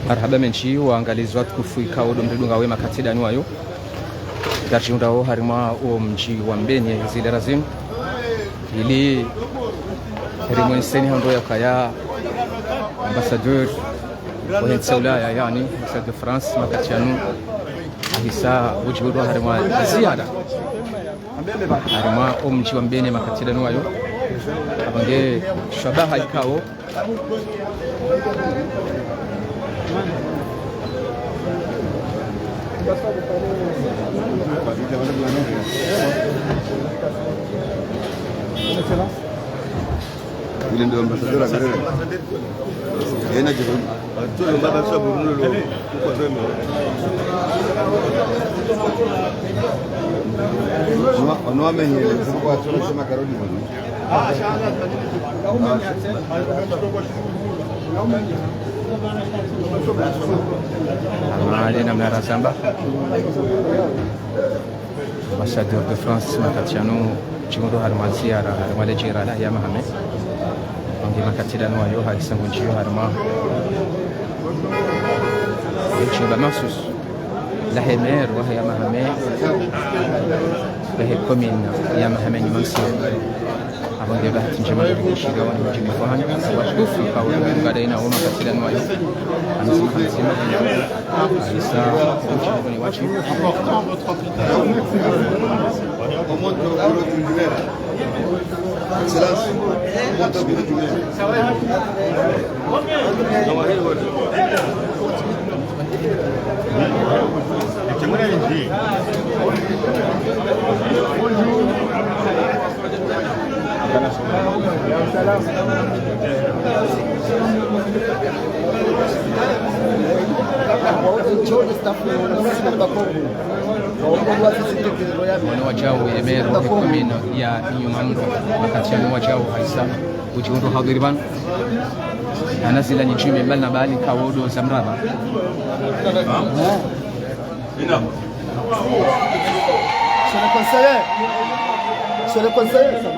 Marhaba menchi waangalizi watukufu ikao domdunga wema katida niwayo darjundao harima o mji wa Mbeni zile razim ili harimo insani hando ya kaya ambassadeur wa Ulaya yani ambassadeur de France makatianu hisa wujudu harima ziada harima o mji wa Mbeni makatida niwayo abange shabaha ikao Il est ambassadeur à Carrera. Il y a tout le monde a ça pour nous. On a amené les emplois sur le macaroni. Alena Mnara Samba ambassadeur de France makatiano chimundo harma ziara harma lejira la ya Mohamed onge makatida no ayo haisango nchiyo harma chiba masus la hemer wa ya Mohamed la he commune ya Mohamed Mansi abonge bahati njema tukishika wana mjini fahani watukufu kwa baadaye na wama katila no ayo anasema Aïssa ni wachi Excellence, mwana wajao emero hekomino ya inyumamro makatiano wajao haisa ujiundo hadiriban anazila nyinchime mbali na bali kawodo zamraba Sur le conseiller, ça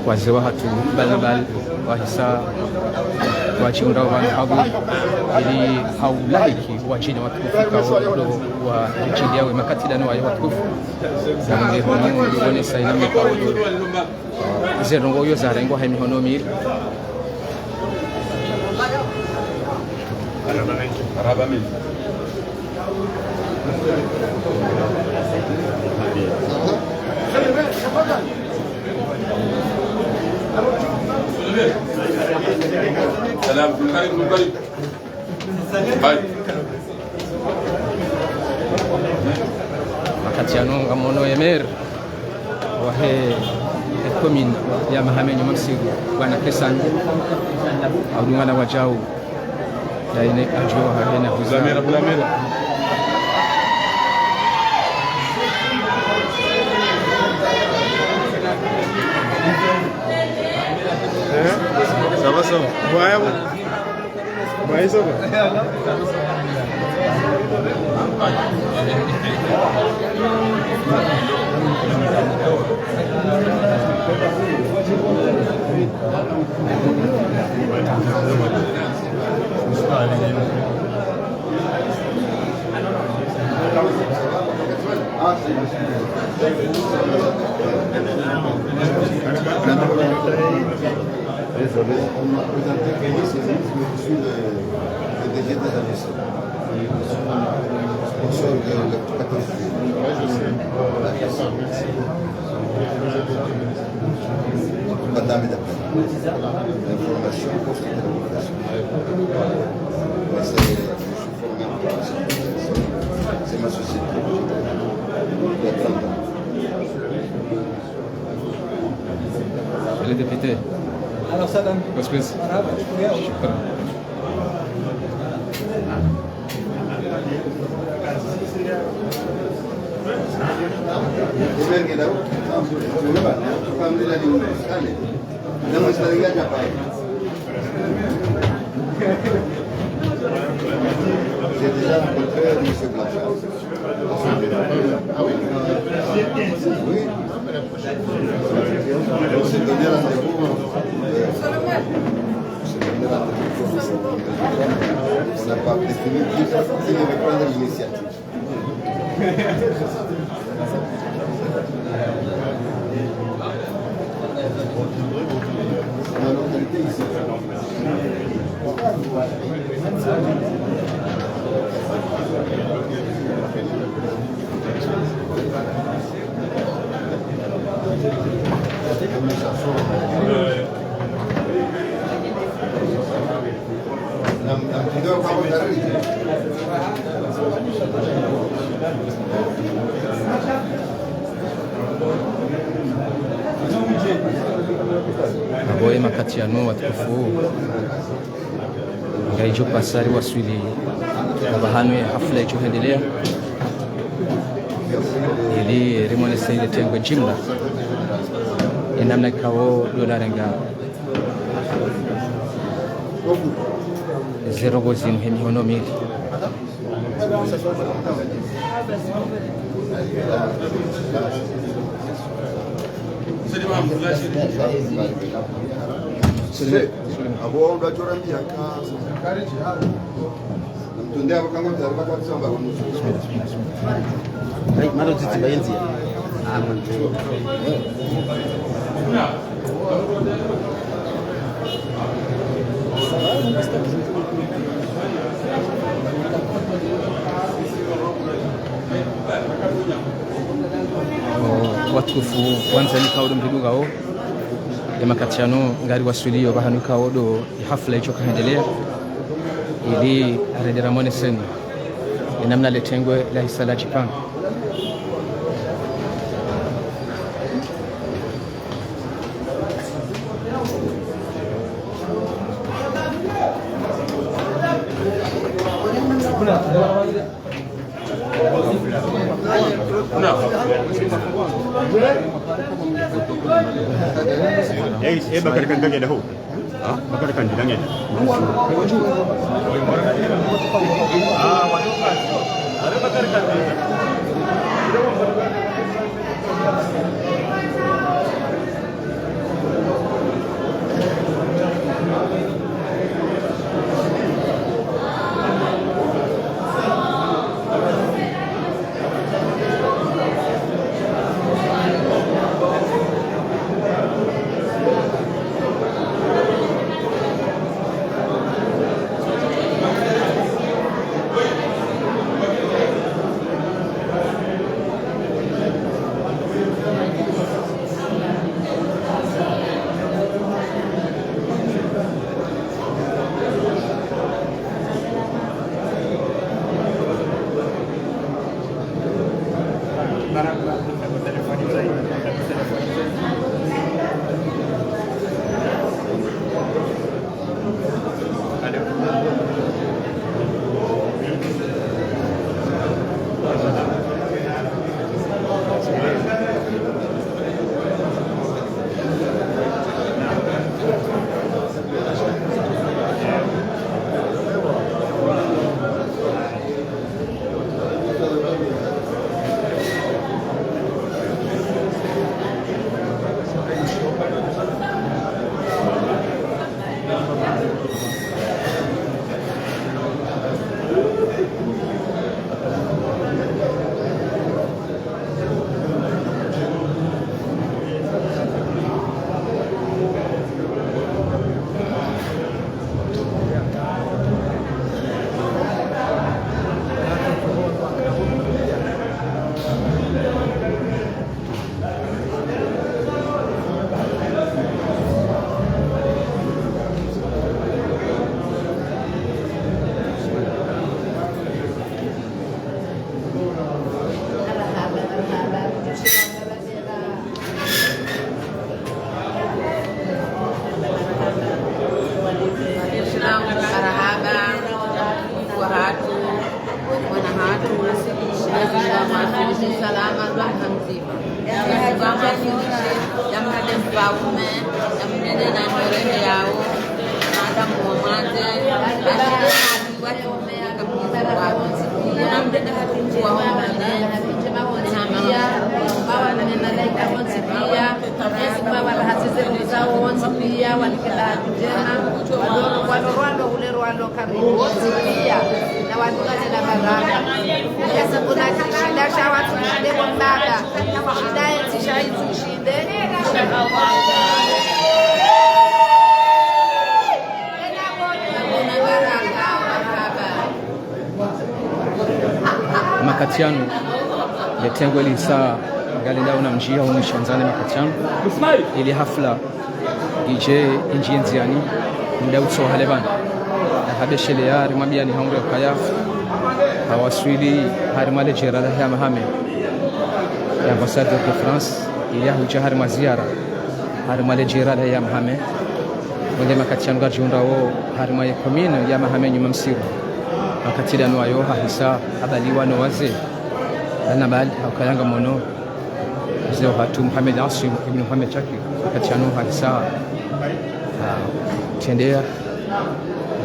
wazee wa hatu balabal wahisa wachiunda wanhabu ili haulaiki wachini watukufu wa nchini yawe makatida ni wa watukufu zange hono uone saina mekawudu zerongo yo zarengo hemi hono miri Arabamente. Salam, makatiano ngamono emer wahe commune ya Mohamed Mamsigu bwana Kesan audungana wajao yaine ajo hahena Bulamera. Ça va ça? Ouais. Ouais, ça va. Désolé, on m'a présenté que je suis le DG des ADC. Sponsor le 14 juillet. Oui, je sais. Madame et d'après. L'information poste de l'obligation. Je suis formé en formation. C'est ma société. Il y a 30 ans. Le député. Alors ça donne. Gospels. Shukran. J'ai déjà rencontré M. Blanchard. Ah oui? Oui. On s'est donné rendez-vous. On n'a pas défini qui devait prendre l'initiative. La localité ici. Aboye makati ya nuwa tukufu ngaijo pasari waswili abahanu ya hafla ichoendelea ili rimone saile tengo jimla inamna kawo dolarenga zero gozin hemi honomili abo ngachora miyaka namtunde abo kango tarika katsamba Hai, maro tsitsi ba yentsi. watukufu kwanza ni kawodo mridugao emakatiano ngari waswiliyo bahanu kawodo hafla icho kaendelea ili arendera mone senu namna letengwe la hisala jipanga bakar kan kage da ho bakar kan dilange are bakar kan wafaume na mnene na nyorele yao Adamu wa mwanze ashide na watomea kabisa na mdada hatunji wa mwanze hamia bawa nena laika wonsi pia esi baba la hatizemu zao wonsi pia wanikela kujena wadoro ule rwando karibu wonsi pia na waduka tena baraka yasa kuna shida cha watu shide bondada shida eti shaitu shide makatiano letengwe lisa galenda una mjia umshanzane makatiano ili hafla ije injienziani muda utso halebana na habeshele yari mabiani haumre kaya hawaswili harimale jerala ya mahame ya ambassade de France ili huja harima ziara harimale jerala ya mahame wende makatiano gajiunda wo harima ya commune ya mahame nyuma msiru makatida no ayo hahisa abaliwa no waze ana bali akayanga mono zeo hatu Muhammad Asim ibn Muhammad Chaki makatiano hahisa tendea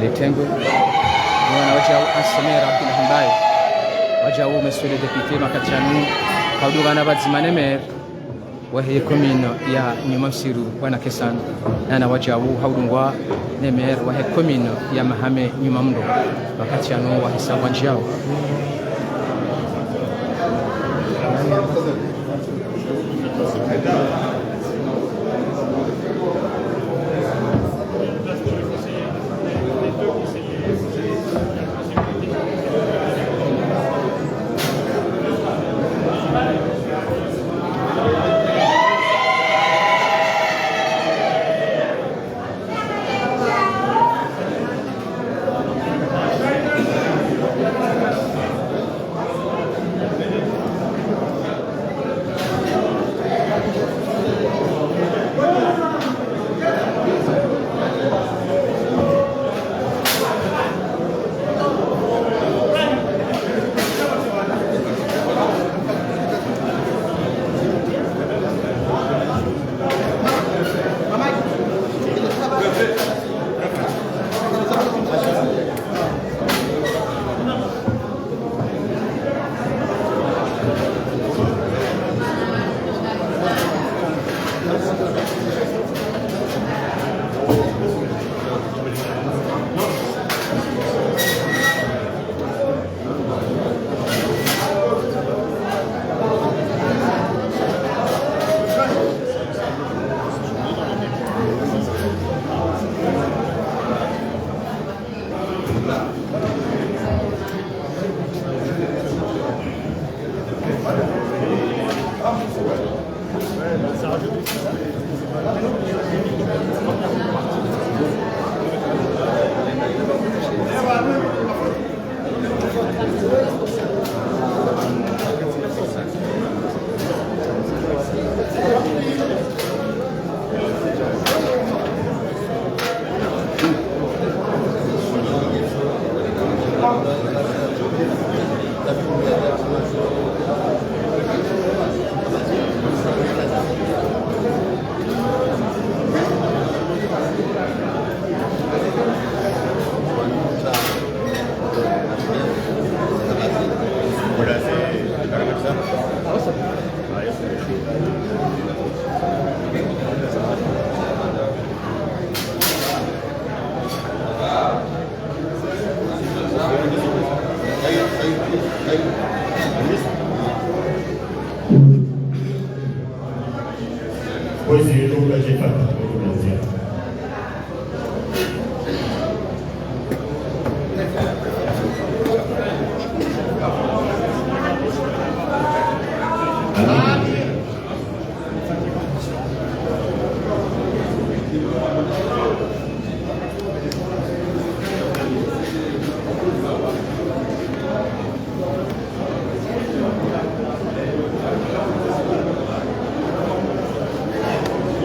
letengo wana wacha asamera bila hambaye wacha u monsieur le député makatiano haudugana bazimane mer wa hiya commune ya nyuma msiru wana kesan na wacha u haudungwa ne mer wa hiya commune ya mahame nyuma mndo makatiano wa hisabu njao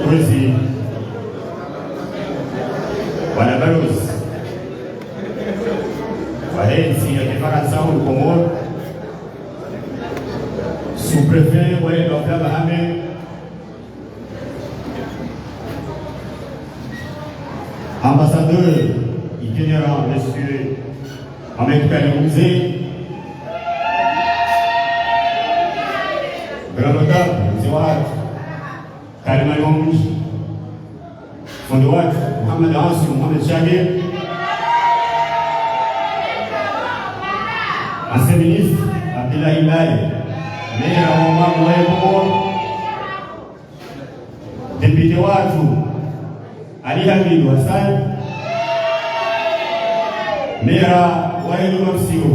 Mwezi wanabalozi wahenzi ya Kifaransa au Komoro, sous-préfet wa Bahame, ambassadeur itinérant, monsieur Ahmed Kalimouzé, grand notable, Zéouat, Karim Al-Mamoud, Fondouat, Mohamed Ansou, Mohamed Chagir, ancien ministre, Abdullah Ibaye, maire Omar Mouaye, député Ouatou, Ali Hamid Hassan, maire Ouailou Mapsio,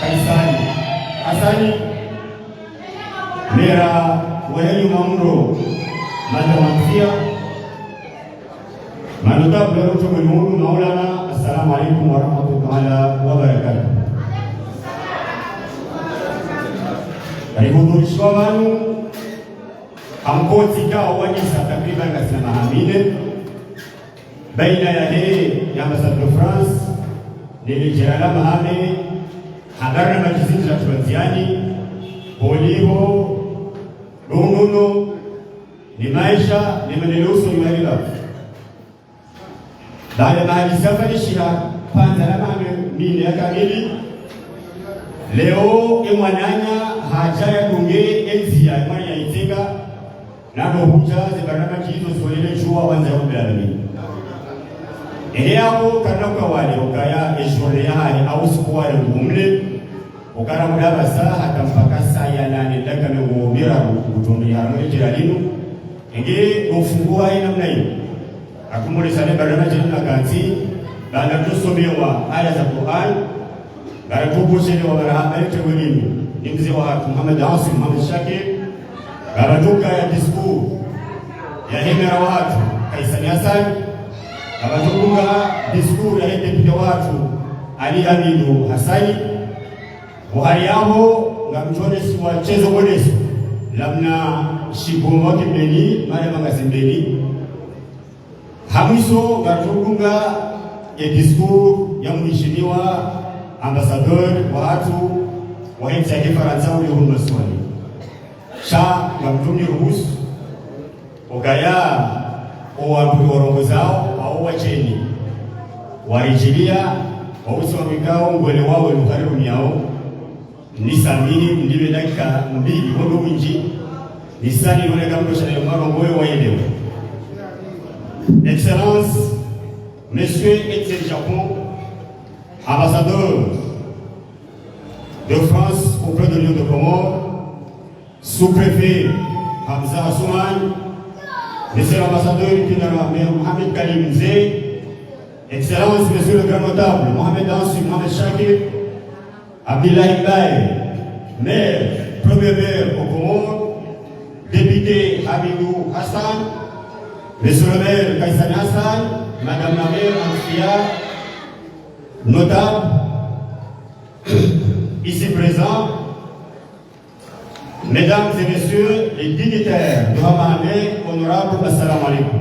Kaisani, Hassani, maire Ouailou Mamro, Madame Amfia, manotable Rocho Moulou Maulana, assalamu alaikum wa rahmatullahi wa barakatuh. Alihudhurishwa wanu amkoti kao wanyisa takriban kasina mahamine baina ya hee ya ambassadeur de France nilijirala mahame hadara majizinji la tuwatiani poliho runguno ni maisha ni manelusu ni mahila baada mahali safari shira panza la mahame mine ya kamili leo emwananya haja ya dunge enzia imani ya itenga na rohuja zibaraka kizo swelele chua wanza kubelamini hapo kanaka wale ukaya eshole yale au siku wale umle ukara mudaba saa hata mpaka saa ya 8 dakika meumira kutumia harmonia lino ufungua ina namna hiyo akumule sale baraka jina kanti baada tusomewa aya za Qur'an Baratubusheni wa marahaba yetu walimu ni mzee wa Muhammad Ansou Muhammad Shakir baratuka ya discours ya hemera watu Kaisani Hassan baratuka discours ya deputy watu Ali Hamid Hassani buhari yao ngamjone si wachezo boneso lamna shigomo kimeni mara mangasembeni hamiso baratuka ya discours ya mheshimiwa ambassadeur watu wa nchi ya Kifaransa uliohuru maswali sha ngamtumni ruhusu ogaya owabu orongozao au wacheni warijilia wausi wa mikao ngwele wao lukariru miao nisamini ndiwe dakika mbili wondo winji nisani noleka mdosha na yomaro ngoe waelewe. Excellence, Monsieur Etienne Japon, ambassadeur de France auprès de l'Union de Comores, sous-préfet Hamza Assouman, monsieur l'ambassadeur Mohamed Kalimouzé, Excellence, monsieur le grand notable Mohamed Ansou Mohamed Shakir, Abdullah Ibaye, maire, premier maire au Comores, député Hamidou Hassan, monsieur le maire Kaisani Hassan, madame la maire Amfia, notable, ici présents, mesdames et messieurs les dignitaires de Mahamé, honorables, assalamu alaikum.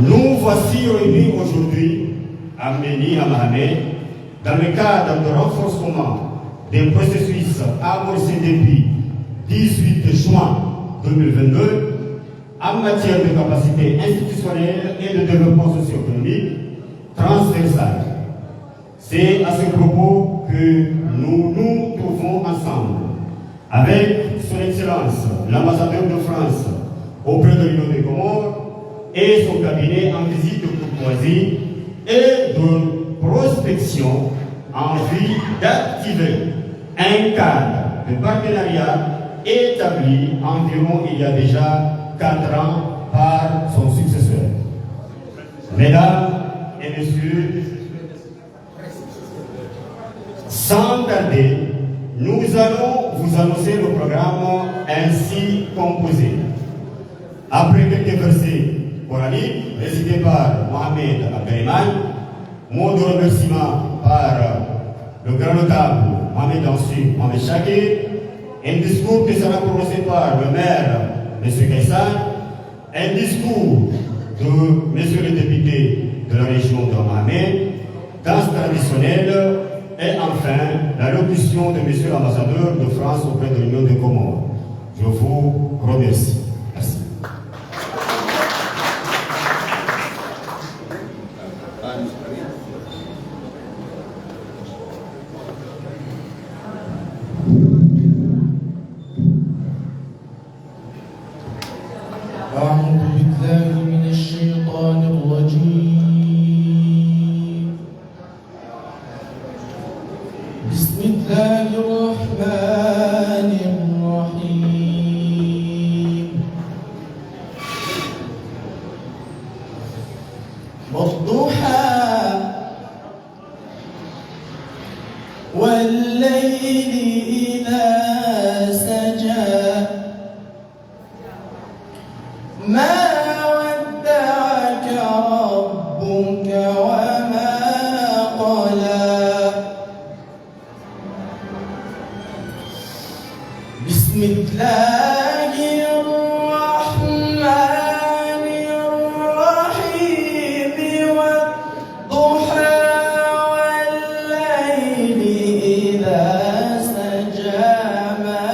Nous voici réunis aujourd'hui à Méni, à Mahamé, dans le cadre de renforcement d'un processus amorcé depuis 18 juin 2022 en matière de capacité institutionnelle et de développement socio-économique transversal. C'est à ce propos que nous nous trouvons ensemble avec son Excellence, l'ambassadeur de France auprès de l'Union des Comores et son cabinet en visite de courtoisie et de prospection en vue d'activer un cadre de partenariat établi environ il y a déjà 4 ans par son successeur. Mesdames et messieurs, sans tarder, nous allons vous annoncer le programme ainsi composé. Après quelques versets coraniques récités par Mohamed Abdelrahman, mot de remerciement par le grand notable Mohamed Ansou Mohamed Shakir, un discours qui sera prononcé par le maire M. Kaissan, un discours de M. le député de la région de Mohamed, danse traditionnelle, et enfin la locution de M. l'ambassadeur de France auprès de l'Union des Comores. Je vous remercie. Merci. أعوذ بالله من الشيطان الرجيم. بسم الله الرحمن الرحيم. والضحى والليل إذا سجى ما ودعك ربك وما قلى. بسم الله الرحمن الرحيم. والضحى والليل إذا سجى ما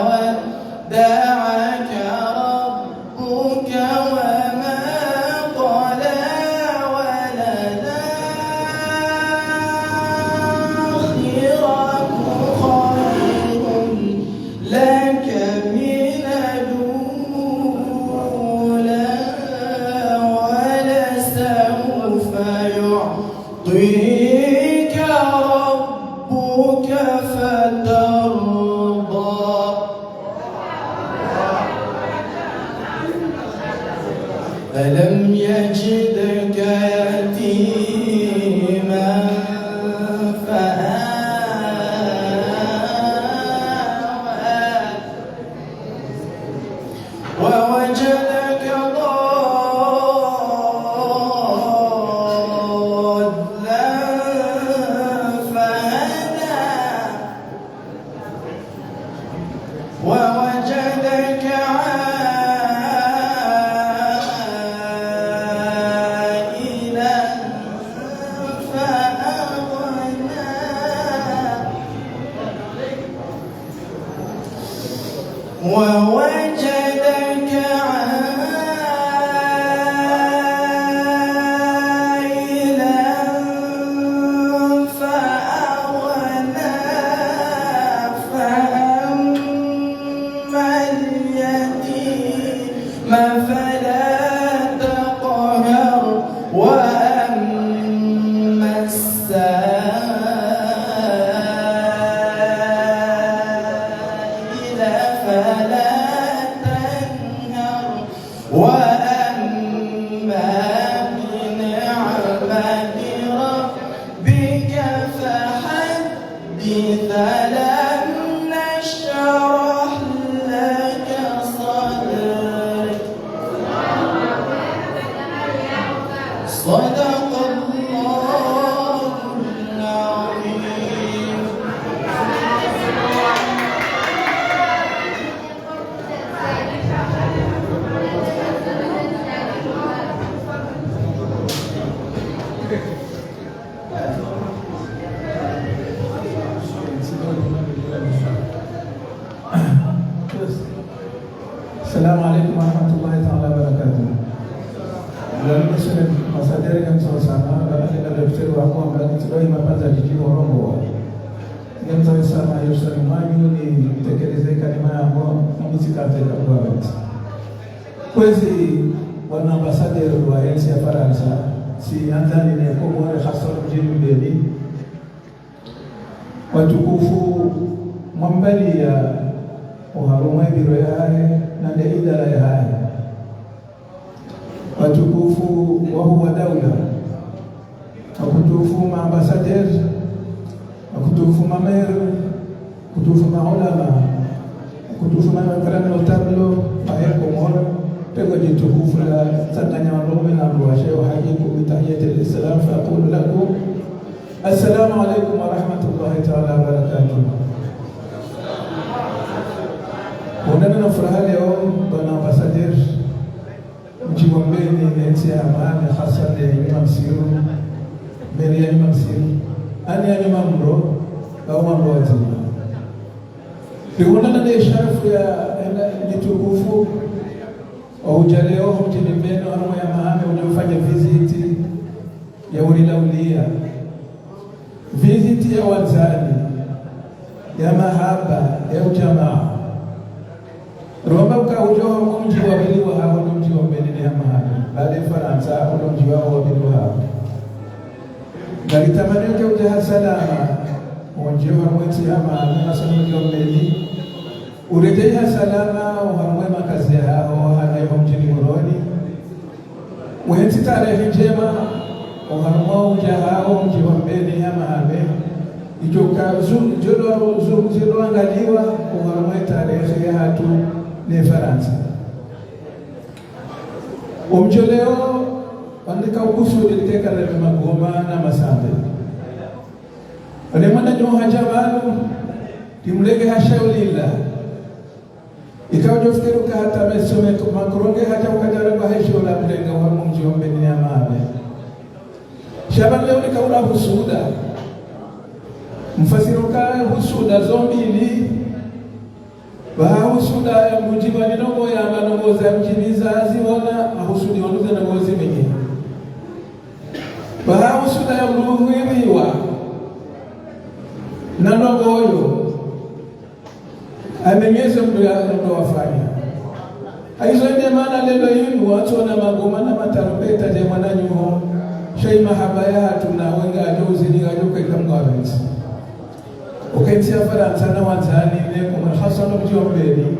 ودعك ربك وما قلى. وللآخرة خير لك من الأولى ولسوف يعطيك ربك فترضى. ألم يجدك يتيما فآوى ووجدك ضالا فهدى ووجدك عائلا فأغنى ووجدك عائلا فأغنى فأما اليتيم فلا تقهر وأما السائل فلا تنهر وأما بنعمة ربك فحدث. ألم نشرح لك صدرك. صدق الله العظيم. السلام عليكم ورحمة الله تعالى وبركاته. Lalu Muslim masadari yang sama baada ya daktari wa kwamba tuloi mapaza jijini Rongo. Ni sama Yerusalemu manyu ni tekeleze kalima ya Mungu katika kwa. Kwezi wana ambassador wa nchi ya Faransa si andani ni kwa hasa mjini Beni. Watukufu mwambali ya uharumwe biro yae na idara ya haya watukufu wa huwa daula wakutufu maambasader wakutufu mamer kutufu maulama kutufu makarani notablo maheko mora pego jitukufu la tanganya wanaume na mruashe wa hajiku bitahiyati al-islam fa aqulu lakum assalamu alaikum wa rahmatullahi ta'ala wa barakatuh. Kuna furaha leo bwana ambassadeur mjiwa mbele ni nchi ya amani hasa ya Imam Siru mbele ya Imam Siru ani ya Imam Mro au mambo wazima. Kuna na isharafu ya nitukufu au jaleo mjini mbele au ya maana unafanya visit ya ulilaulia visit ya wazani ya mahaba ya ujamaa. Romba uka ujoho mji wa biliwa hapo mji salama onjewa mweti ama na sanudio mbeli urejea salama uhamwe makazi yao hanayo mjini Moroni wenti tarehe njema uhamwa uja hao mji wa mbeli ama hame ijoka zulu angaliwa uhamwe tarehe hatu ne Faransa umjoleo andika ukusudi likeka na magoma na masambe wale mwana nyoha jabalu timlege hashaulila ikawa jofikiruka hata mesome makronge hata ukajaribu hesho la mlenga wa mji wa mbeni ya mawe shaban leo nikaula husuda mfasiruka husuda zombili husuda ya mjiba ninogo ya manogo za mjibiza ziona husudi wanuza na ngozi mengi husuda ya mluhuiwa na nogoyo amenyeze mdu ya ndo wafanya aizo ende maana lelo hinu watu na magoma na matarumbeta je mwananyuho shai mahabaya hatuna wenga ajozi ni ajoka ikamgawezi ukaiti ya Faransa na wanzani ne kuma hasano mji wa mbeni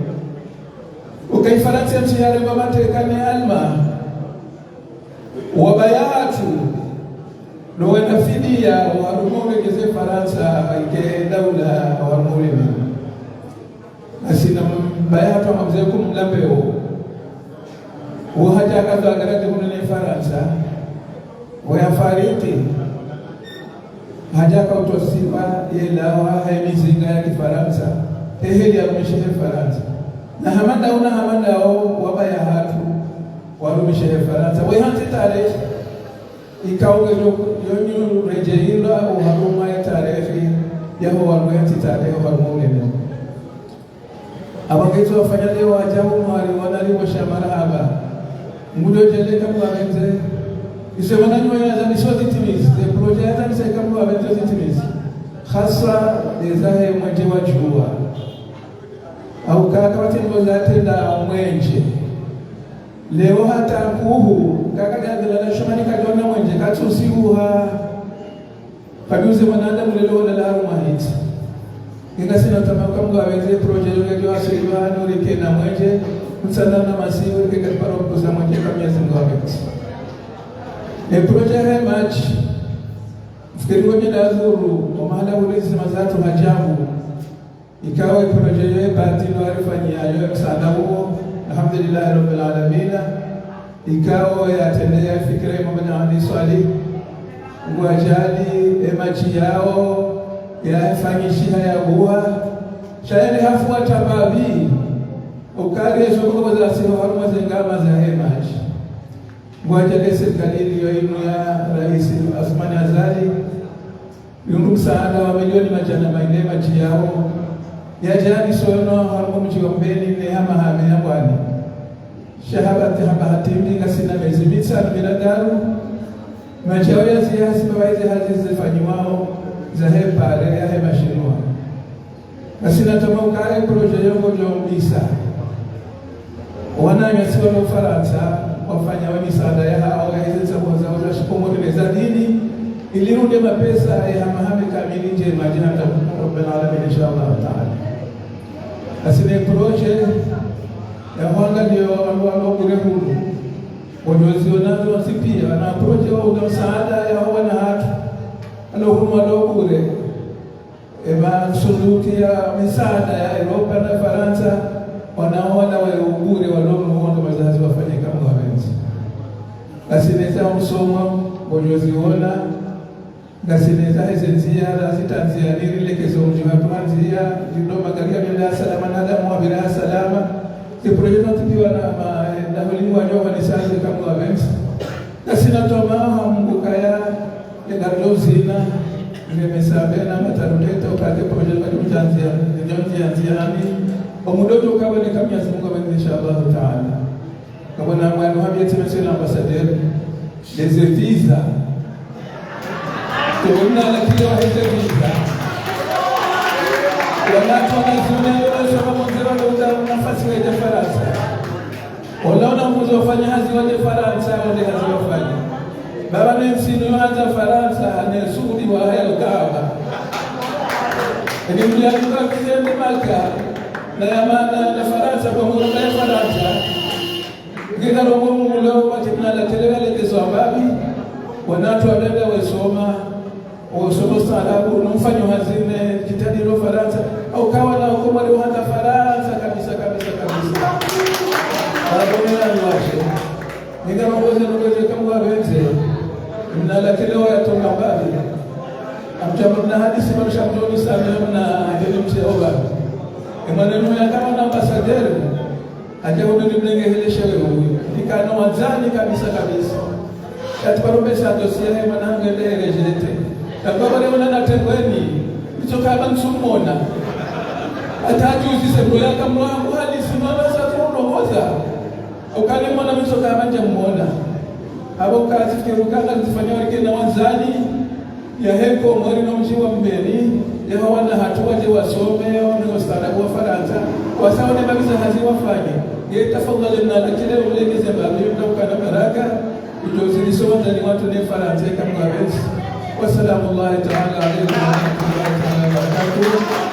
ukai Faransa mtihari wa matekani alma wabayatu lo wenda fidia warumule geze Faransa ike daula warumule asina bayatu amze kumlambeo uhaja kaza garade kunene Faransa waya fariki haja ka utosiba yelawa haimizinga ya Kifaransa eheli ya mshehe Faransa na hamanda wabaya hatu warumishe Faransa wehanti tarehe ikaunge yonyu rejeila uharuma ya tarehe yaho waruyanti tarehe warumulene abagezo wafanya leo ajabu mwari wanali wa shamaraba ngudo jele kama wenze isema nani wanaza nisoti timizi the project hata nisema kama wenze timizi hasa dezahe mwaje wajua au kaka watengo za tenda mwenje leo hata kuhu kaka gadala shumani kadona mwenje katusiuha kaduze mwanadamu lelo na laru mahiti ingasina tamaka mga weze project yo asiriwa no rikena mwenje mtsana na masiwe keka paro kusa mwenje kamyezi ngaweti e project match fikiriwa ni dazuru mahala ulezi mazatu hajabu ikawa project yo batino alifanyia yo msaada huo alhamdulillah rabbil alamin ikawa yatendea fikira mmoja hadi swali ngwajali emachi yao ya fanyishia ya buha shayari hafuata babi ukage sokoko za sifa haruma zengama za hemaji ngwajali serikali yo inu ya rais Asmani Azali yungu msaada wa milioni majana maine machi yao ya jani sono haruma mji wa mbeni ne hama hame ya bwani shahabati hama hatimbi ngasina mezi mitano binadaru majao ya siasa bawaize hazi zifanywa za hepare ya hemashinwa asina tamauka project yongo jombisa wana nyasiwa no Faransa wafanya wa misaada ya hao hizo za shikomoni za dini ilirudi mapesa ya mahame kamili nje majina ta Rabbana alamin inshallah taala asina project ya wanga ndio wao kurehuru wajozionazo wasipia na project wa msaada ya wana hatu huruma dokure eba sunduki ya misaada ya Europa na Faransa wanaona wale ubure walomo wando mazazi wafanye kama wapenzi asineza msomo bojoziona ngasineza hezenzia la sitanzia nile kezo mjiwa tuanzia ndoma karia bila salama na damu wa bila salama ki project natibiwa na walimu wajua ni sasa kama wapenzi kasina toma Mungu kaya ngarozina nimesabena matarudeta ukate project kwa kujanzia ndio nani omudoto kawe ni kama Mwenyezi Mungu inshallah taala kama na mwana habi tumesema ambassadeur des visa tuona la kile hizo visa wala tunazungumza leo sababu ndio nafasi ya Faransa wala unamweza kufanya hazi wa Faransa wale hazi wafanya baba nensino hata Faransa anesudi wa haya Kaaba ni mlianuka kizembe Maka na yamana na Faransa kwa Mungu ya Faransa ngika roho Mungu leo patikana la telele kezo babi wanatu wabenda wasoma salabu unamfanya hazine kitadilo Faransa au kawa na hukumu leo hata Faransa kabisa Arabona alwashe ngika maboze ngoje kama wenze mnala kileo ya tonga babi amjamna hadisi mshamdoni sana na hili mseoba maneno ya kama na ambassador ajabu ni mlenge hele shewe nikana wazani kabisa katika pesa dossier manange lele jete kababa leo na tengweni hicho kama nsumona atajuzi sebula kama halisi mabasa kuongoza ukali mwana mcho kama njamuona hapo kazi kirukanga kufanya wake na wazani ya heko mwari na mjiwa mbeni ya wana hatua je wasome ni ustaarabu wa Faransa wasawa ni kabisa hazi wafanye ye tafadhali na kile ulegeze babu mtokana baraka ujozi somo ndani watu ni Faransa kama wawezi wasalamu ta'ala alaykum wa rahmatullahi ta'ala wa barakatuh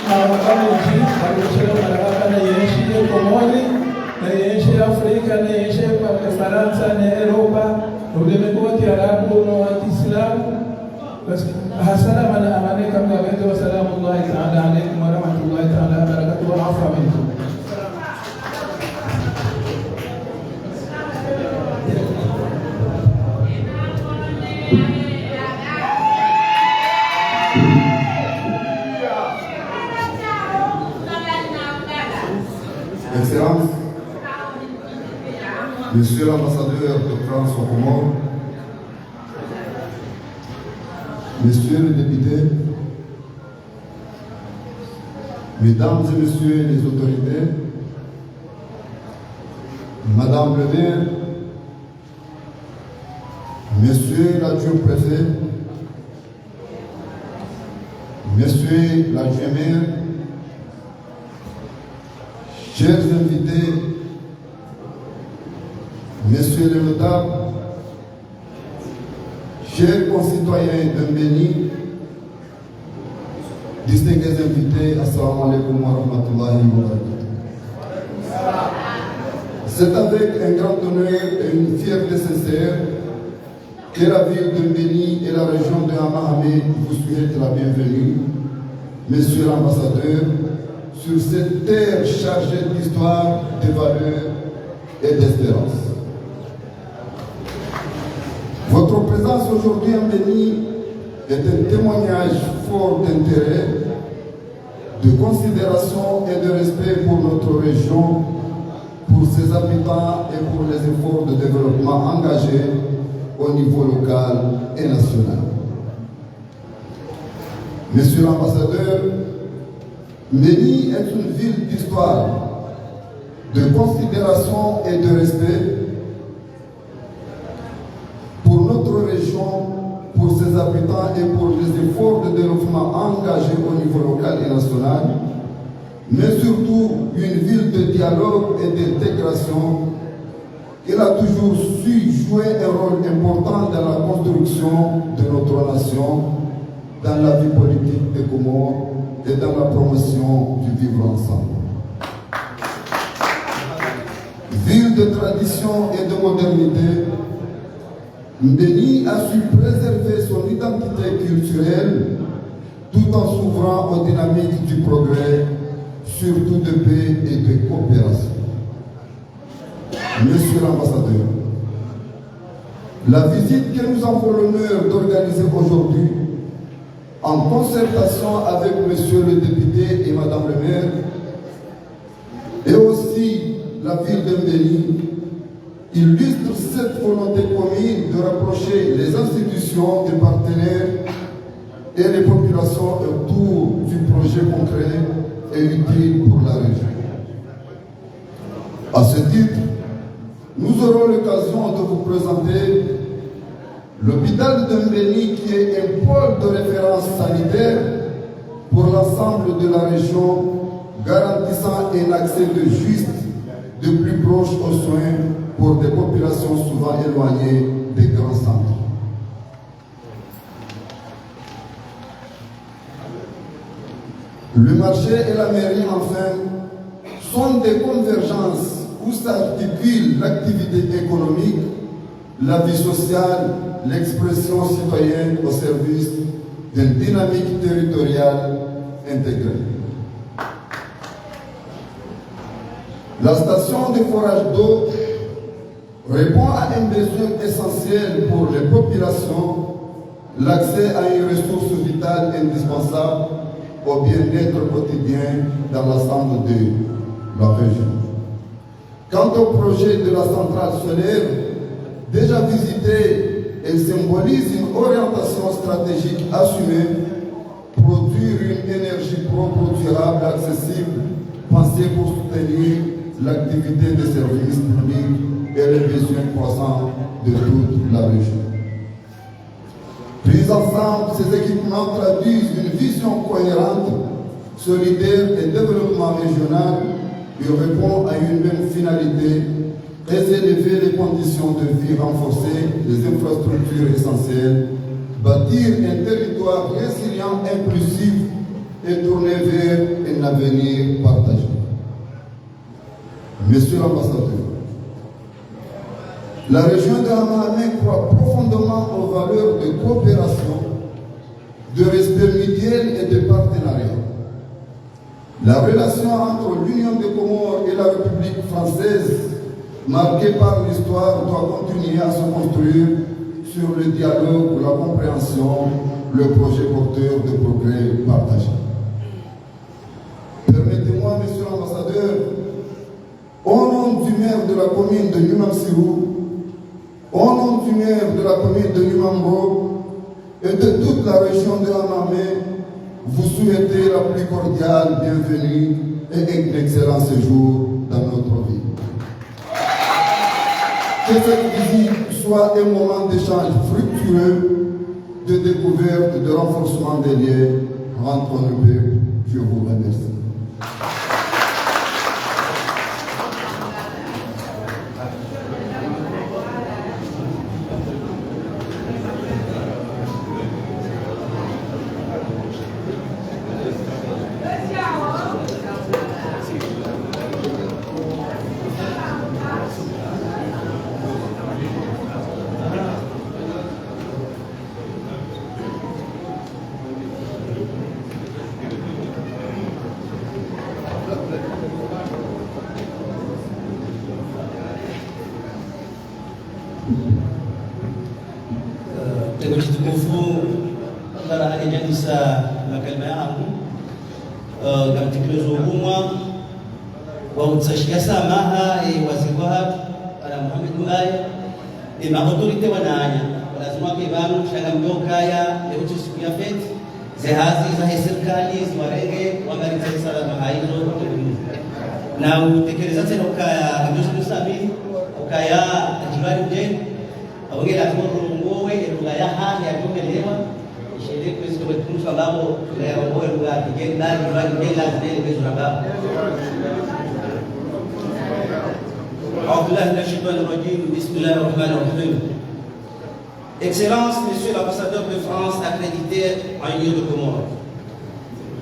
marhaba ji barishara marhaba na yeshi kwa mwali na yeshi Afrika na yeshi kwa Faransa na Europa ulimwengu wa Kiarabu na wa Kiislamu بس السلام عليكم وبركاته وسلام الله تعالى عليكم ورحمة الله تعالى وبركاته والعفو منكم. Excellences, Monsieur l'ambassadeur de France au Comores, Messieurs les députés, Mesdames et Messieurs les autorités, Madame le maire, Monsieur l'adjoint préfet, Monsieur l'adjoint maire, chers invités, Messieurs les notables, chers concitoyens de Mbéni, distingués invités, assalamu alaikum wa rahmatullahi wa barakatuh. C'est avec un grand honneur et une fierté sincère que la ville de Mbéni et la région de Hamahame vous souhaitent la bienvenue, Monsieur l'ambassadeur, sur cette terre chargée d'histoire, de valeurs et d'espérance. Votre présence aujourd'hui en Mbéni est un témoignage fort d'intérêt, de considération et de respect pour notre région, pour ses habitants et pour les efforts de développement engagés au niveau local et national. Monsieur l'ambassadeur, Mbéni est une ville d'histoire, de considération et de respect pour notre région, pour ses habitants et pour les efforts de développement engagés au niveau local et national, mais surtout une ville de dialogue et d'intégration. Il a toujours su jouer un rôle important dans la construction de notre nation, dans la vie politique des Comores et dans la promotion du vivre ensemble. Ville de tradition et de modernité, Mbéni a su préserver son identité culturelle tout en s'ouvrant aux dynamiques du progrès, surtout de paix et de coopération. Monsieur l'ambassadeur, la visite que nous avons l'honneur d'organiser aujourd'hui, en concertation avec Monsieur le député et Madame le maire, et aussi la ville de Mbéni, illustre cette volonté commune de rapprocher les institutions, les partenaires et les populations autour du projet concret et utile pour la région. À ce titre, nous aurons l'occasion de vous présenter l'hôpital de Mbéni qui est un pôle de référence sanitaire pour l'ensemble de la région, garantissant un accès de juste, de plus proche aux soins pour des populations souvent éloignées des grands centres. Le marché et la mairie, enfin, sont des convergences où s'articule l'activité économique, la vie sociale, l'expression citoyenne au service d'une dynamique territoriale intégrée. La station de forage d'eau répond à un besoin essentiel pour les populations, l'accès à une ressource vitale indispensable au bien-être quotidien dans l'ensemble de la région. Quant au projet de la centrale solaire, déjà visité, elle symbolise une orientation stratégique assumée, produire une énergie propre, durable, accessible, pensée pour soutenir l'activité des services publics et les besoins croissants de toute la région. Pris ensemble, ces équipements traduisent une vision cohérente, solidaire et développement régional. Il répond à une même finalité, élever les conditions de vie, renforcer les infrastructures essentielles, bâtir un territoire résilient, inclusif et tourné vers un avenir partagé. Monsieur l'ambassadeur, la région de Hammahamé croit profondément aux valeurs de coopération, de respect mutuel et de partenariat. La relation entre l'Union des Comores et la République française, marquée par l'histoire, doit continuer à se construire sur le dialogue, la compréhension, le projet porteur de progrès partagé. Permettez-moi, monsieur l'ambassadeur, au nom du maire de la commune de Numamsirou, au nom du maire de la commune de Numambo et de toute la région de Hammahamé, vous souhaitez la plus cordiale bienvenue et un excellent séjour dans notre ville. Que cette visite soit un moment d'échange fructueux, de découverte, de renforcement des liens entre nos peuples. Je vous remercie. autorité wananya lazima kibanu shagamdoka ya leo siku ya fete zehazi za serikali ziwarege wangaliza sala mahaizo na utekeleza tena ukaya ndio sabi ukaya jibali je awongera ngowe lugha ya hali ya kuelewa ishele kwezi kwa tunso labo leo ngowe lugha ya kigenda jibali je lazima bezo baba أعوذ بالله من الشيطان الرجيم بسم الله الرحمن الرحيم. Excellence, Monsieur l'ambassadeur de France accrédité en Union de Comores,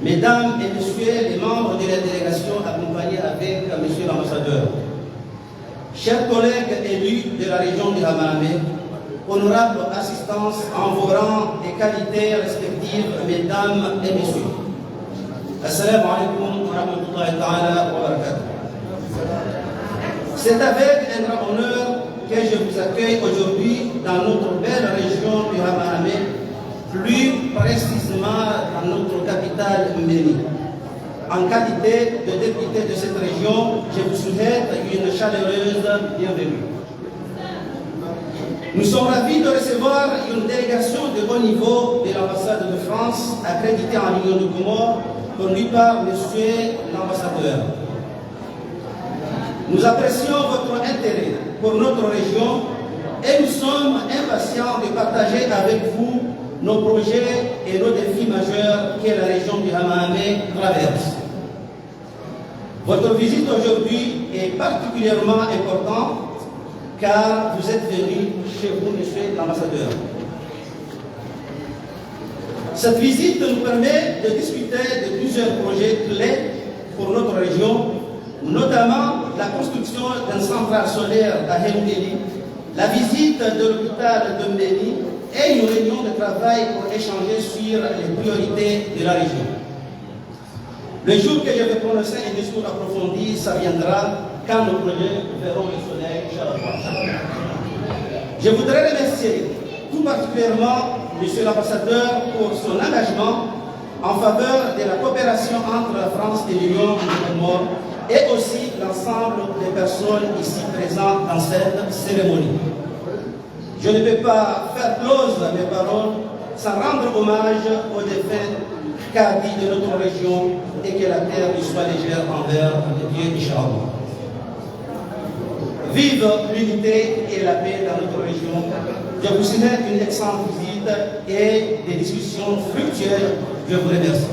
Mesdames et Messieurs les membres de la délégation accompagnés avec Monsieur l'ambassadeur, chers collègues élus de la région de Hammahamé, honorables assistance en vos rangs et qualités respectives, Mesdames et Messieurs, Assalamu alaikum wa rahmatullahi ta'ala wa barakatuh. C'est avec un grand honneur que je vous accueille aujourd'hui dans notre belle région du Hammahamé, plus précisément dans notre capitale Mbéni. En qualité de député de cette région, je vous souhaite une chaleureuse bienvenue. Nous sommes ravis de recevoir une délégation de haut niveau de l'ambassade de France accréditée en Union de Comores, conduite par Monsieur l'ambassadeur. Nous apprécions votre intérêt pour notre région et nous sommes impatients de partager avec vous nos projets et nos défis majeurs que la région du Hammahamé traverse. Votre visite aujourd'hui est particulièrement importante car vous êtes venu chez vous, Monsieur l'ambassadeur. Cette visite nous permet de discuter de plusieurs projets clés pour notre région, notamment la construction d'un centrale solaire à Hengueli, la visite de l'hôpital de Mbeni et une réunion de travail pour échanger sur les priorités de la région. Le jour que je vais prononcer un discours approfondi, ça viendra quand nos projets verront le soleil, Inch'Allah. Je voudrais remercier tout particulièrement M. l'ambassadeur pour son engagement en faveur de la coopération entre la France et l'Union européenne et aussi l'ensemble des personnes ici présentes dans cette cérémonie. Je ne peux pas faire close mes paroles sans rendre hommage aux défunts Kadi de notre région et que la terre lui soit légère envers Dieu, Inch'Allah. Vive l'unité et la paix dans notre région. Je vous souhaite une excellente visite et des discussions fructueuses. Je vous remercie.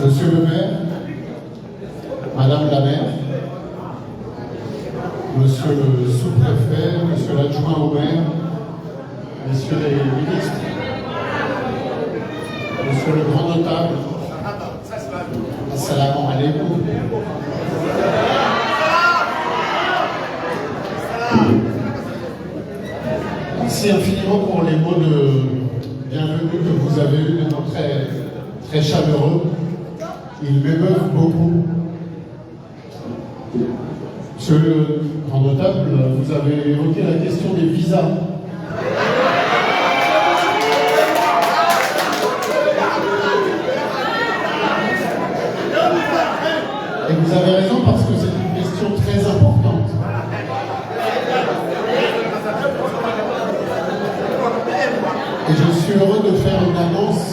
Monsieur le maire, Madame la maire, Monsieur le sous-préfet, Monsieur l'adjoint au maire, Messieurs les ministres, Monsieur le grand notable, assalamu alaikum. Merci infiniment pour les mots de bienvenue que vous avez eus, très, très chaleureux. Ils m'émeuvent beaucoup. Monsieur le grand notable, vous avez évoqué la question des visas. Et vous avez raison parce que c'est une question très importante. Et je suis heureux de faire une annonce.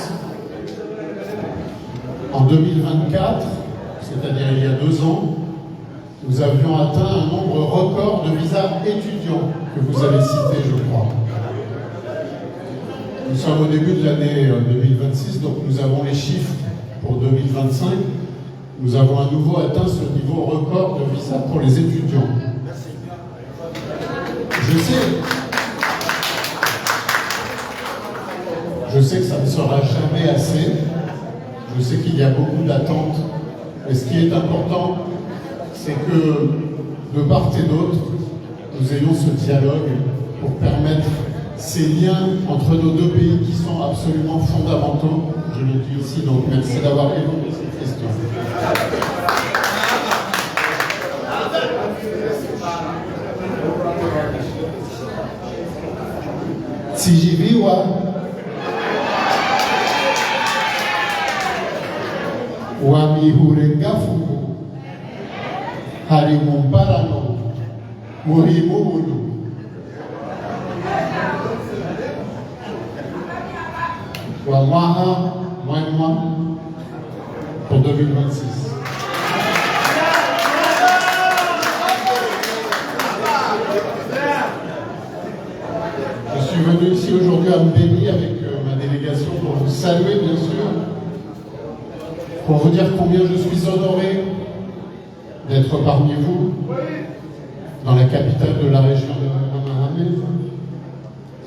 En 2024, c'est-à-dire il y a 2 ans, nous avions atteint un nombre record de visas étudiants que vous avez cité, je crois. Nous sommes au début de l'année 2026, donc nous avons les chiffres pour 2025. Nous avons à nouveau atteint ce niveau record de visas pour les étudiants. Je sais que ça ne sera jamais assez. Je sais qu'il y a beaucoup d'attentes. Mais ce qui est important, c'est que de part et d'autre, nous ayons ce dialogue pour permettre ces liens entre nos 2 pays qui sont absolument fondamentaux. Je le dis ici, donc merci d'avoir évoqué cette question. Sijiviwa wamihurengafu harimumparano muhimumudu Wamaha mwema pour 2026. Je suis venu ici aujourd'hui à Mbéni avec ma délégation pour vous saluer, bien sûr, pour vous dire combien je suis honoré d'être parmi vous dans la capitale de la région de Hammamet.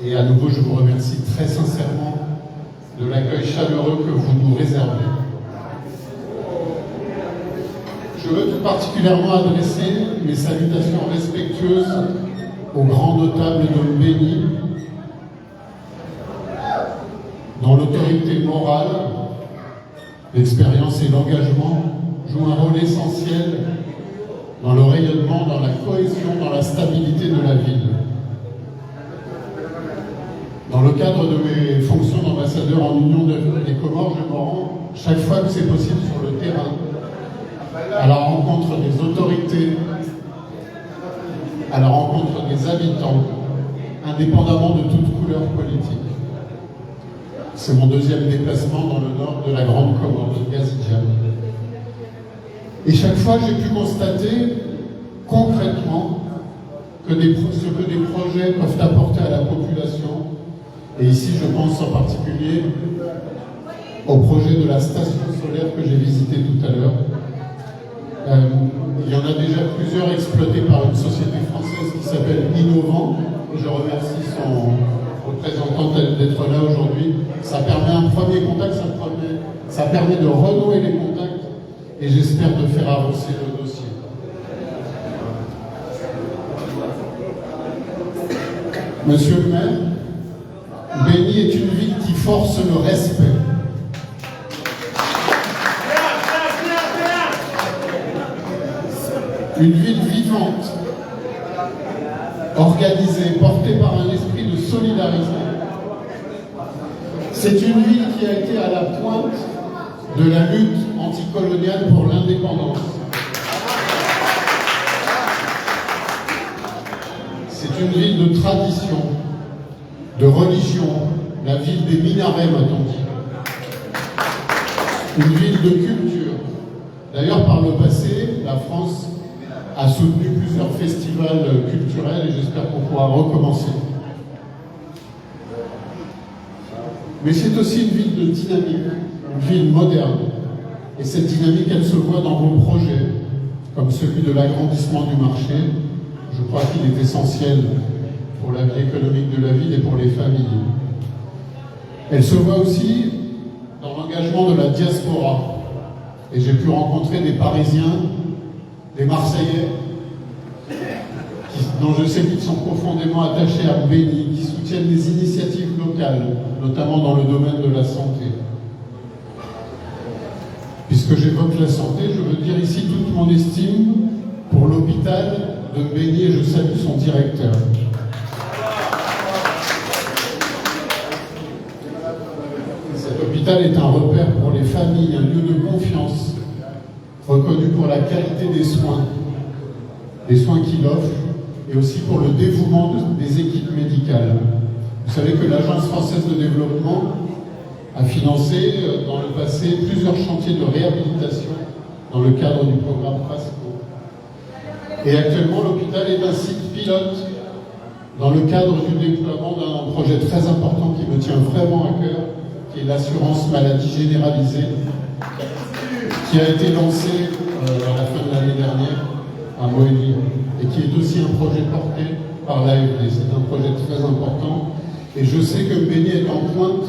Et à nouveau, je vous remercie très sincèrement de l'accueil chaleureux que vous nous réservez. Je veux tout particulièrement adresser mes salutations respectueuses aux grands notables de Mbéni, dont l'autorité morale, l'expérience et l'engagement jouent un rôle essentiel dans le rayonnement, dans la cohésion, dans la stabilité de la ville. Dans le cadre de mes fonctions d'ambassadeur en Union des Comores, je me rends chaque fois que c'est possible sur le terrain, à la rencontre des autorités, à la rencontre des habitants, indépendamment de toute couleur politique. C'est mon 2e déplacement dans le nord de la Grande Comore, de Gazidjan. Et chaque fois, j'ai pu constater concrètement ce que des projets peuvent apporter à la population. Et ici, je pense en particulier au projet de la station solaire que j'ai visité tout à l'heure. Il y en a déjà plusieurs exploités par une société française qui s'appelle Innovant. Je remercie son représentant d'être là aujourd'hui. Ça permet un premier contact, ça permet de renouer les contacts et j'espère de faire avancer le dossier. Monsieur le maire, Mbéni est une ville qui force le respect. Une ville vivante, organisée, portée par un esprit de solidarité. C'est une ville qui a été à la pointe de la lutte anticoloniale pour l'indépendance. C'est une ville de tradition, de religion, la ville des minarets, m'a-t-on dit. Une ville de culture. D'ailleurs, par le passé, la France a soutenu plusieurs festivals culturels et j'espère qu'on pourra recommencer. Mais c'est aussi une ville de dynamique, une ville moderne. Et cette dynamique, elle se voit dans vos projets, comme celui de l'agrandissement du marché. Je crois qu'il est essentiel pour la vie économique de la ville et pour les familles. Elle se voit aussi dans l'engagement de la diaspora. Et j'ai pu rencontrer des Parisiens, des Marseillais, dont je sais qu'ils sont profondément attachés à Mbéni, qui soutiennent les initiatives locales, notamment dans le domaine de la santé. Puisque j'évoque la santé, je veux dire ici toute mon estime pour l'hôpital de Mbéni et je salue son directeur. Cet hôpital est un repère pour les familles, un lieu de confiance, reconnu pour la qualité des soins qu'il offre, et aussi pour le dévouement des équipes médicales. Vous savez que l'Agence française de développement a financé dans le passé plusieurs chantiers de réhabilitation dans le cadre du programme PASCO. Et actuellement, l'hôpital est un site pilote dans le cadre du déploiement d'un projet très important qui me tient vraiment à cœur, qui est l'assurance maladie généralisée, qui a été lancé à la fin de l'année dernière à Moëli, et qui est aussi un projet porté par l'AFD. C'est un projet très important, et je sais que Mbéni est en pointe,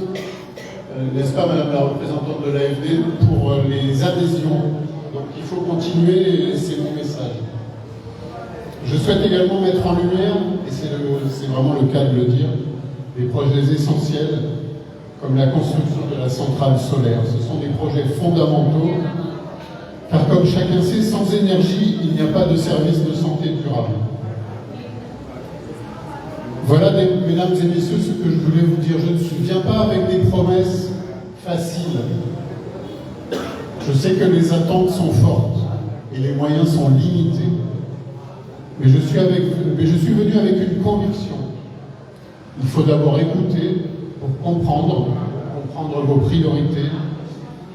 n'est-ce pas Madame la représentante de l'AFD, pour les adhésions. Donc il faut continuer, et c'est mon message. Je souhaite également mettre en lumière, et c'est vraiment le cas de le dire, des projets essentiels, comme la construction de la centrale solaire. Ce sont des projets fondamentaux, car comme chacun sait, sans énergie, il n'y a pas de service de santé durable. Voilà, mesdames et messieurs, ce que je voulais vous dire. Je ne viens pas avec des promesses faciles. Je sais que les attentes sont fortes et les moyens sont limités. Mais je suis venu avec une conviction. Il faut d'abord écouter pour comprendre vos priorités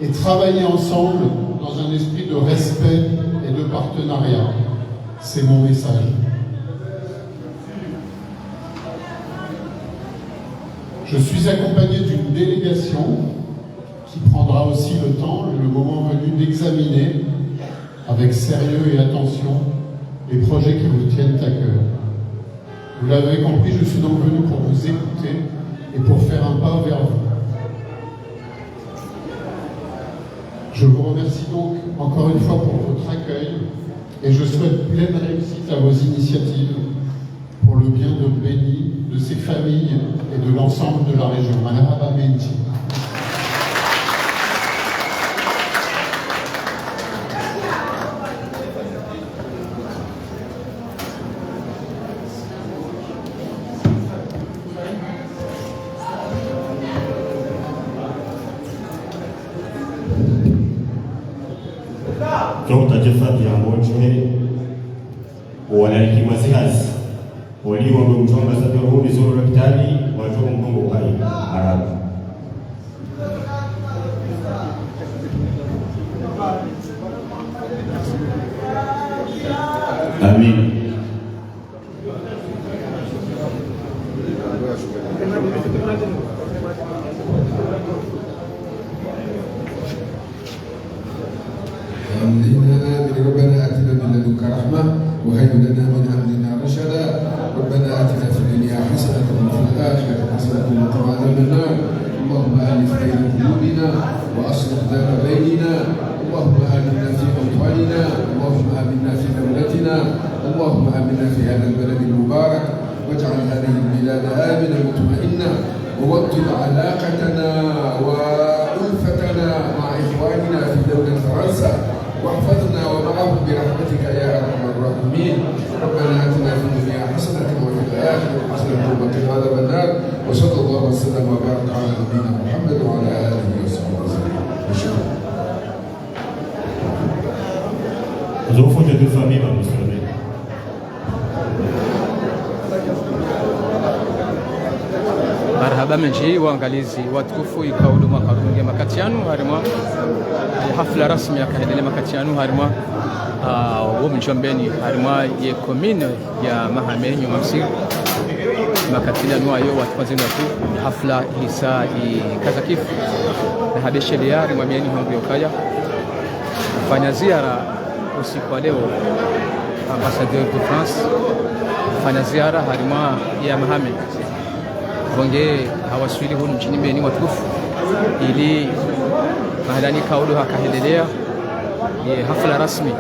et travailler ensemble dans un esprit de respect et de partenariat. C'est mon message. Je suis accompagné d'une délégation qui prendra aussi le temps, le moment venu, d'examiner avec sérieux et attention les projets qui vous tiennent à cœur. Vous l'avez compris, je suis donc venu pour vous écouter et pour faire un pas vers vous. Je vous remercie donc encore une fois pour votre accueil et je souhaite pleine réussite à vos initiatives pour le bien de Mbéni, de ses familles et de l'ensemble de la région. Marhaba Menti. Dr. Jeffrey Yamoche wanaliki mazihazi waliwa mchonga sababu huu zuru hospitali wajua mgongo hai Arabu. Amin. ربنا آتنا من لدنك رحمة وهيئ لنا من أمرنا رشدا ربنا آتنا في الدنيا حسنة وفي الآخرة حسنة وقنا عذاب النار اللهم ألف بين قلوبنا وأصلح ذات بيننا اللهم آمنا في أوطاننا اللهم آمنا في دولتنا اللهم آمنا في هذا البلد المبارك واجعل هذه البلاد آمنة مطمئنة ووطد علاقتنا وألفتنا مع إخواننا في دولة فرنسا واحفظنا ومعهم برحمتك يا ارحم الراحمين ربنا اتنا في الدنيا حسنه وفي الاخره حسنه وقنا عذاب النار وصلى الله وسلم وبارك على نبينا محمد وعلى اله وصحبه وسلم. Zofu de deux familles va nous sauver. marhaba menji waangalizi watukufu ikaudu mwaka runge makati yanu harimwa hafla rasmi yakaendelea makati yanu harimwa wo mjombeni harimwa ye commune ya Mahame nyuma msiri makati yanu ayo watufazeni watu hafla hisa ikazakifu na habeshele yari mwamieni hongu yokaya fanya ziara usiku wa leo ambassadeur de France fanya ziara harimwa ya Mahame bonge hawaswili hunu mchini mbeni watukufu ili mahadani kaudu hakahendelea ye hafla rasmi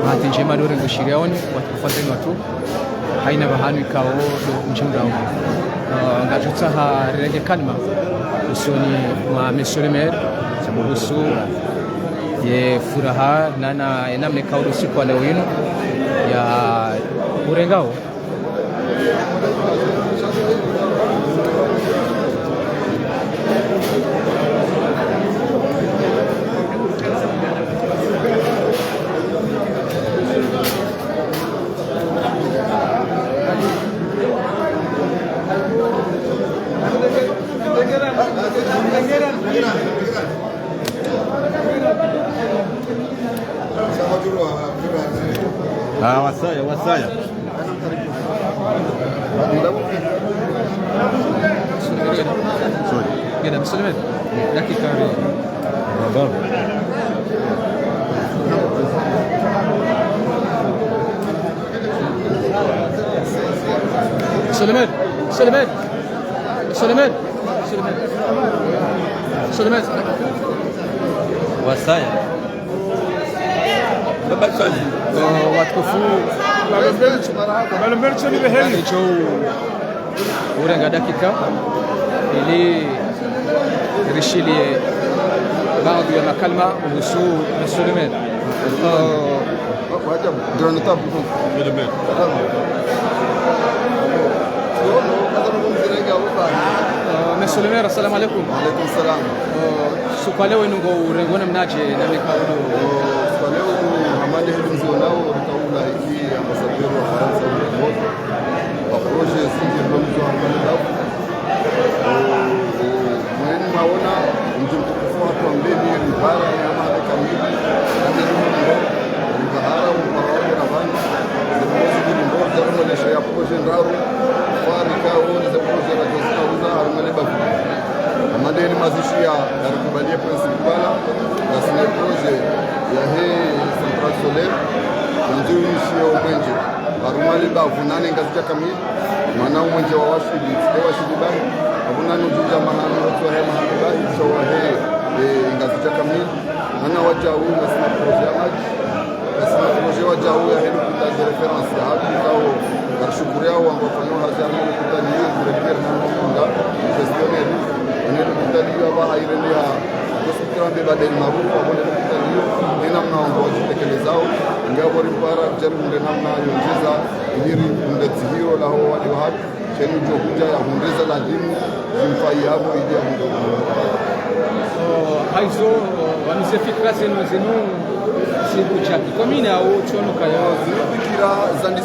bahati njema dore ngushiriaoni watukufazeni watu haina bahanu ikawo do mchimrao ngajutsa harenge kalma usoni mwa Monsieur le Maire sabuhusu ye furaha nana enamne kaudu siku wa leo yinu ya urengao wasaya Gena Muslimin dakika Suleiman wasaya baba swali watukufu cho urenga dakika ili rishilie baadhi ya makalma kuhusu Monsieur le Maire. Monsieur le Maire, assalamu alaikum. Alaikum salam. Kwa leo inungo urengona mnaje na mikaudo Kwa leo hamadi hizo nao rikaula hiki ambassadeur wa Faransa wa projet sisi ndio hamadi dafu mwini maona ndio kufua kwa mbele mbara ya mama kamili ndio mbara mbara na banda ndio ndio ndio ndio ya projet ndaro farika wao za projet la Josauza ameleba amadeni mazishia ya kubalia principal na sina projet ya hii central solaire ndio ishio mwenje barumali ba vunane ngazija kamili mwana mwenje wa washidi wa shidi bani vunane ujija mahali watu wa mahali bani showa hii ngazija kamili ana waja huyu na sina projet ya maji na sina projet waja huyu ya hili kutaji reference ya hapo kao karshukuria wangu kwa nini hazani kutaji hiyo directeur na mkonga gestionnaire ni kutaji wa hairenia hospitali mbele maarufu wale kutaji ni namna wangoje tekelezao ngabo ripara jaribu namna yongeza hili ndeti hiyo la hao wale watu cheni jokuja ya hongeza la dini zimfai hapo ili ya haizo wamisefikira zenu siku chaki kwa mimi au chono kayo fikira zandi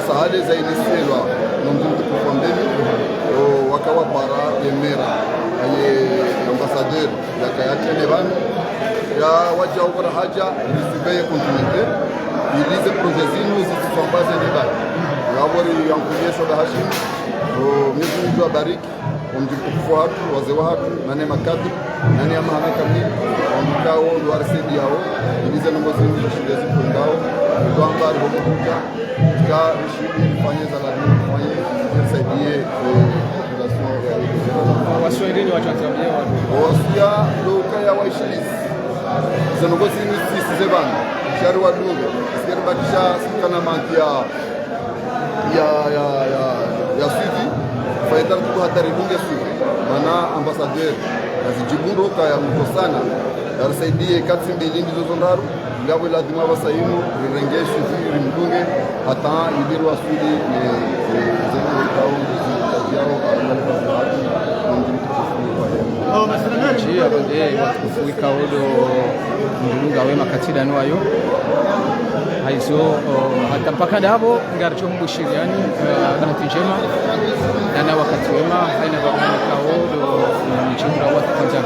sahale za inisielwa na mzungu kwa ndani wakawa para emera aye ambassadeur ya kayake leban ya waja ubara haja risibeye continuité ilize projet zinu zisisambaze leban ya wori yankujesho da hashim Mwenyezi Mungu abariki wamjikufu watu wazee watu na neema kadri na neema kamili wamkao warsidi yao ilize nombo zenu za shule zipo ngao kwamba alipokuja ka shule fanye za lazima fanye saidie waswahili watu watamia wasia loka ya waishilis zanongo zinu sisi zeban shari wadunga sikari bakisha sikana mankia ya suivi faida kwa hatari bunge suivi mana ambassadeur azijibundo kaya mkosana yarsaidie katsi mbili ndizo zondaru ngabo lazima basayimu rirengeshe ziri mbunge hata ibiru asudi zenu kao yao chia bonde watukufu ikaodo ndulunga wema katida nwayo haizo hata mpaka ndabo ngaricho mbushiriani bahati njema na wakati wema haina babana kao do mchumra wa kwanza